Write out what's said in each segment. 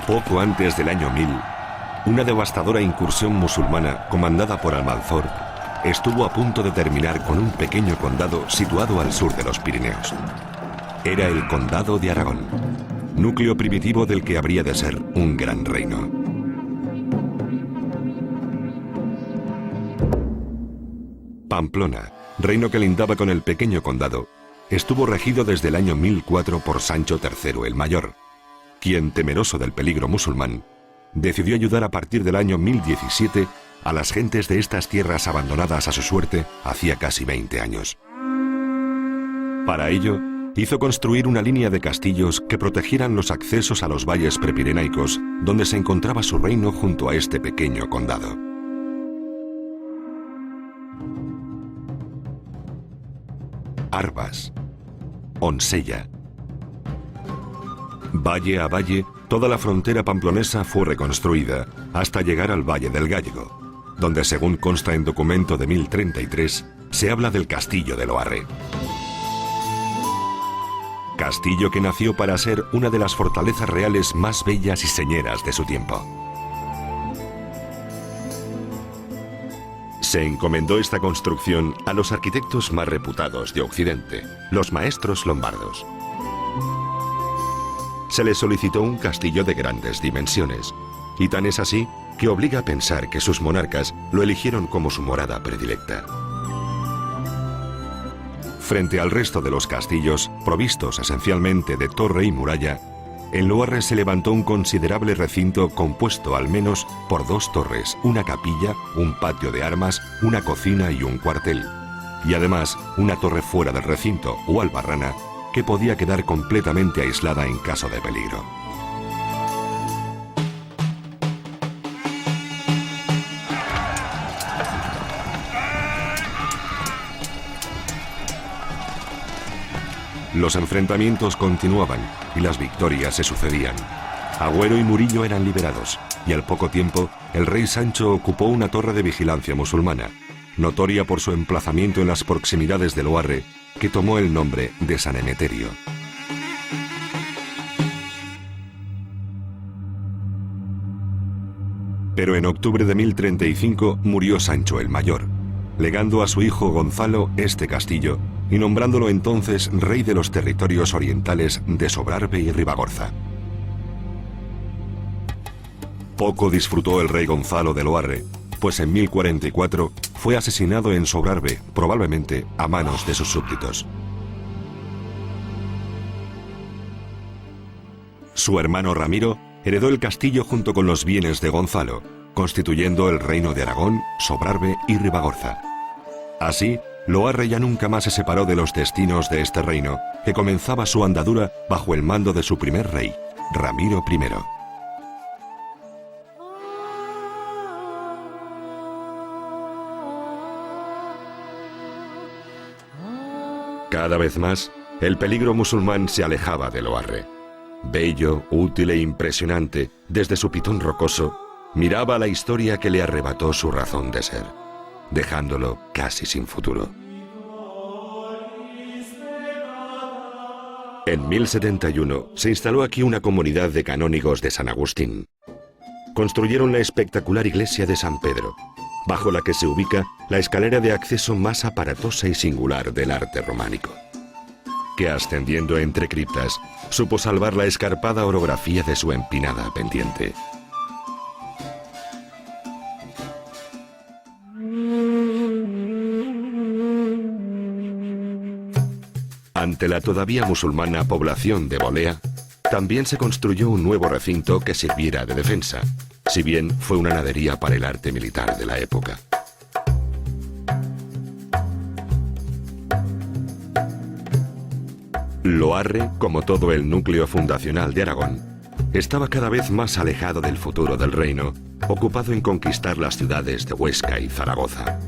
Poco antes del año 1000, una devastadora incursión musulmana comandada por Almanzor estuvo a punto de terminar con un pequeño condado situado al sur de los Pirineos. Era el Condado de Aragón, núcleo primitivo del que habría de ser un gran reino. Pamplona, reino que lindaba con el pequeño condado, estuvo regido desde el año 1004 por Sancho III el Mayor, quien, temeroso del peligro musulmán, decidió ayudar a partir del año 1017 a las gentes de estas tierras abandonadas a su suerte hacía casi 20 años. Para ello, hizo construir una línea de castillos que protegieran los accesos a los valles prepirenaicos, donde se encontraba su reino junto a este pequeño condado. Arbas, Onsella. Valle a valle, toda la frontera pamplonesa fue reconstruida hasta llegar al Valle del Gállego, donde, según consta en documento de 1033, se habla del castillo de Loarre. Castillo que nació para ser una de las fortalezas reales más bellas y señeras de su tiempo. Se encomendó esta construcción a los arquitectos más reputados de Occidente, los maestros lombardos. Se le solicitó un castillo de grandes dimensiones, y tan es así que obliga a pensar que sus monarcas lo eligieron como su morada predilecta. Frente al resto de los castillos, provistos esencialmente de torre y muralla, en Loarre se levantó un considerable recinto compuesto al menos por 2 torres, una capilla, un patio de armas, una cocina y un cuartel, y además una torre fuera del recinto o albarrana que podía quedar completamente aislada en caso de peligro. Los enfrentamientos continuaban y las victorias se sucedían. Agüero y Murillo eran liberados y al poco tiempo el rey Sancho ocupó una torre de vigilancia musulmana, notoria por su emplazamiento en las proximidades de Loarre, que tomó el nombre de San Emeterio. Pero en octubre de 1035 murió Sancho el Mayor, legando a su hijo Gonzalo este castillo y nombrándolo entonces rey de los territorios orientales de Sobrarbe y Ribagorza. Poco disfrutó el rey Gonzalo de Loarre, pues en 1044 fue asesinado en Sobrarbe, probablemente a manos de sus súbditos. Su hermano Ramiro heredó el castillo junto con los bienes de Gonzalo, constituyendo el reino de Aragón, Sobrarbe y Ribagorza. Así, Loarre ya nunca más se separó de los destinos de este reino, que comenzaba su andadura bajo el mando de su primer rey, Ramiro I. Cada vez más, el peligro musulmán se alejaba de Loarre. Bello, útil e impresionante, desde su pitón rocoso, miraba la historia que le arrebató su razón de ser, dejándolo casi sin futuro. En 1071 se instaló aquí una comunidad de canónigos de San Agustín. Construyeron la espectacular iglesia de San Pedro, bajo la que se ubica la escalera de acceso más aparatosa y singular del arte románico, que ascendiendo entre criptas supo salvar la escarpada orografía de su empinada pendiente. Ante la todavía musulmana población de Bolea, también se construyó un nuevo recinto que sirviera de defensa, si bien fue una nadería para el arte militar de la época. Loarre, como todo el núcleo fundacional de Aragón, estaba cada vez más alejado del futuro del reino, ocupado en conquistar las ciudades de Huesca y Zaragoza.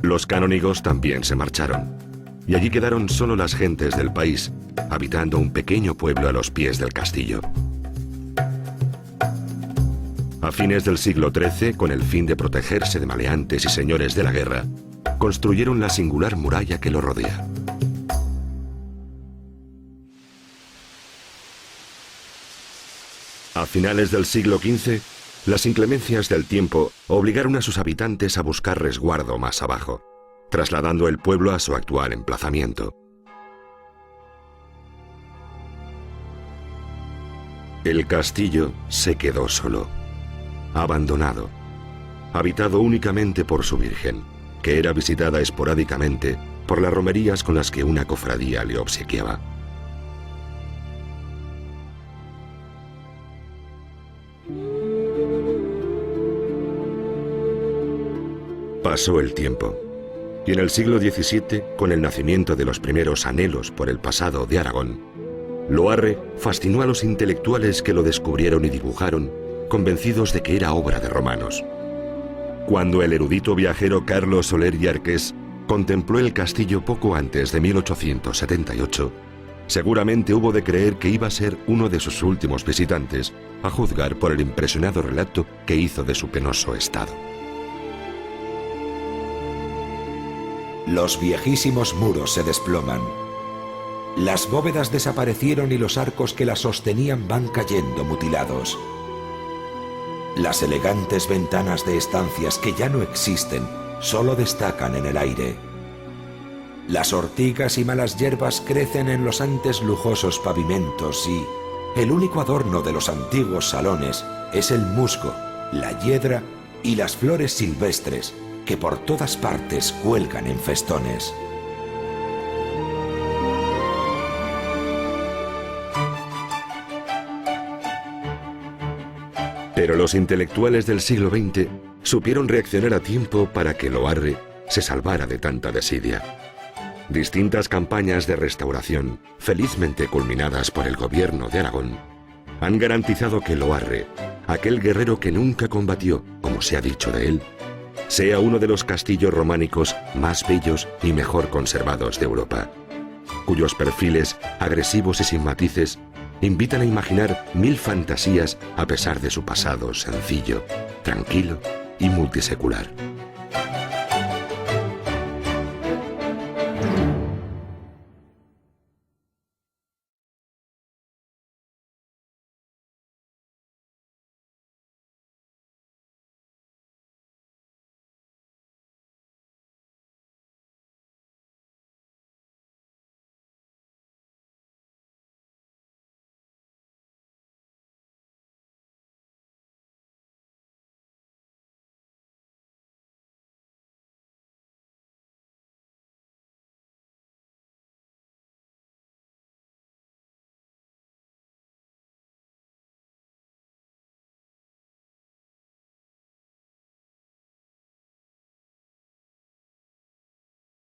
Los canónigos también se marcharon, y allí quedaron solo las gentes del país, habitando un pequeño pueblo a los pies del castillo. A fines del siglo XIII, con el fin de protegerse de maleantes y señores de la guerra, construyeron la singular muralla que lo rodea. A finales del siglo XV, las inclemencias del tiempo obligaron a sus habitantes a buscar resguardo más abajo, trasladando el pueblo a su actual emplazamiento. El castillo se quedó solo, abandonado, habitado únicamente por su Virgen, que era visitada esporádicamente por las romerías con las que una cofradía le obsequiaba. Pasó el tiempo, y en el siglo XVII, con el nacimiento de los primeros anhelos por el pasado de Aragón, Loarre fascinó a los intelectuales que lo descubrieron y dibujaron, convencidos de que era obra de romanos. Cuando el erudito viajero Carlos Soler y Arqués contempló el castillo poco antes de 1878, seguramente hubo de creer que iba a ser uno de sus últimos visitantes, a juzgar por el impresionado relato que hizo de su penoso estado. Los viejísimos muros se desploman. Las bóvedas desaparecieron y los arcos que las sostenían van cayendo mutilados. Las elegantes ventanas de estancias que ya no existen solo destacan en el aire. Las ortigas y malas hierbas crecen en los antes lujosos pavimentos y el único adorno de los antiguos salones es el musgo, la hiedra y las flores silvestres que por todas partes cuelgan en festones. Pero los intelectuales del siglo XX supieron reaccionar a tiempo para que Loarre se salvara de tanta desidia. Distintas campañas de restauración, felizmente culminadas por el gobierno de Aragón, han garantizado que Loarre, aquel guerrero que nunca combatió, como se ha dicho de él, sea uno de los castillos románicos más bellos y mejor conservados de Europa, cuyos perfiles, agresivos y sin matices, invitan a imaginar mil fantasías a pesar de su pasado sencillo, tranquilo y multisecular.